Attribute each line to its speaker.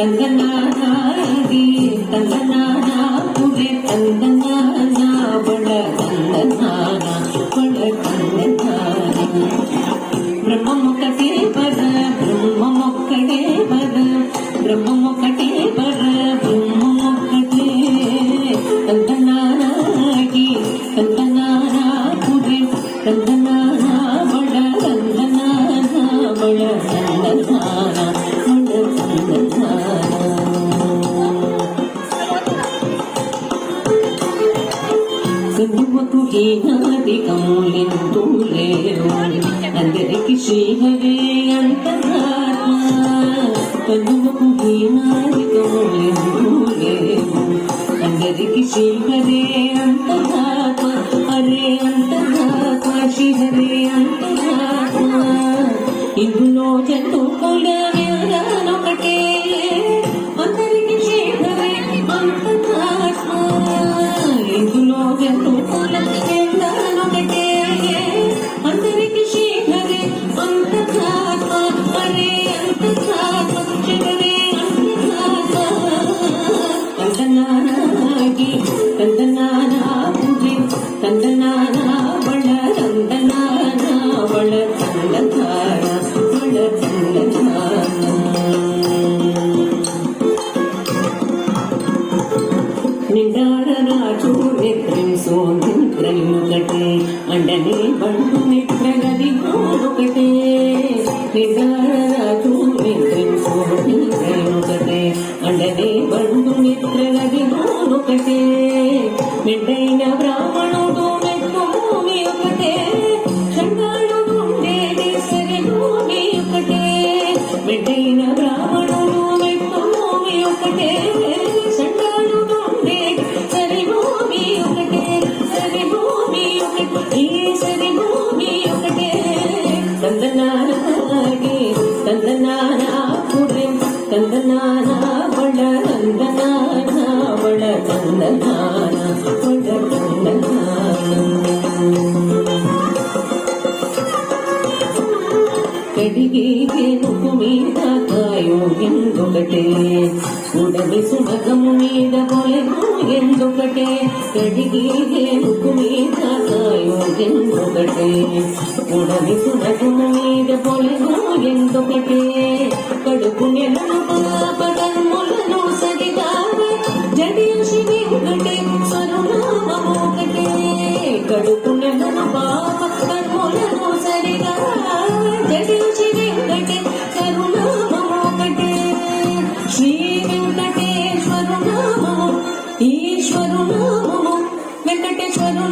Speaker 1: ತಂದನಾಗಿ ತಂದನಾನ ಪುರೆ ತಂದನಾನ ಬಳ ತಂದನಾನ ಬಳ ತಂದನಾನ ಬ್ರಹ್ಮಮೊಕ್ಕಟೇ ಬರ ಬ್ರಹ್ಮಮೊಕ್ಕಟೇ ಬರ ಬ್ರಹ್ಮಮೊಕ್ಕಟೇ ಬರ ಬ್ರಹ್ಮಮೊಕ್ಕಟೇ ತಂದನಾಗಿ ತಂದನಾನ ಪುರೆ ತಂದನಾನ ಬಳ ತಂದನಾನ ಬಳ ತಂದನಾನ కన్నువకు హీనాది కములెందు లేరు అందరికి శ్రీహరే అంతరాత్మ కన్నువకు హీనాది కములెందు లేరు అందరికి శ్రీహరే అంతరాత్మ హరే అంతరాత్మ శ్రీహరే అంతరాత్మ ఇందులో జంతువుల ఒకటే అందరికి శ్రీహరే అంతరాత్మ ఇందులో జంతువుల ఒకటే అందరికి శ్రీహరే అంతరాత్మ హరే అంతరాత్మ శ్రీహరే అంతరాత్మ కందనాగి కందనాన పూజి కందనాన బళ కందనాన బళ కందనాన బళ కందనాన నిండార రాజు నిద్రం సోనిద్రయుగటే అండనే బండు నిద్రగది ఒకటే నిండార రాజు నిద్రం సోనిద్రయుగటే అండనే బండు నిద్రగది ఒకటే మెండైన బ్రాహ్మణుడు మెట్టు భూమి ఒకటే షండాళుడు ఉండేది సరి భూమి ఒకటే మెండైన బ్రాహ్మణుడు మెట్టు భూమి ఒకటే షండాళుడు ఉండేది సరి భూమి ఒకటే సరి భూమి ఒకటే ఈ సరి భూమి ఒకటే తందనాగి తందనాన పురే తందనాన బళ తందనాన బళ తందనాన బళ తందనాన కడిగేనుకు మీద కాయో ఎందుకటే ఉడమి సుమగము మీద కొలెను ఎందుకటే కడిగేనుకు మీద కాయో ఎందుకటే ఉడమి సుమగము మీద కొలెను ఎందుకటే కడుపు నెలను పాప కన్ములను సరిదావ జడియసి వెంకటే స్వరునామము ఒకటే కడుపు నెలను పాప కన్ములను సరిగా జడియసి వెంకటే స్వరునామము ఒకటే శ్రీ వెంకటేశ్వరు నామము ఈశ్వరు నామము వెంకటేశ్వరు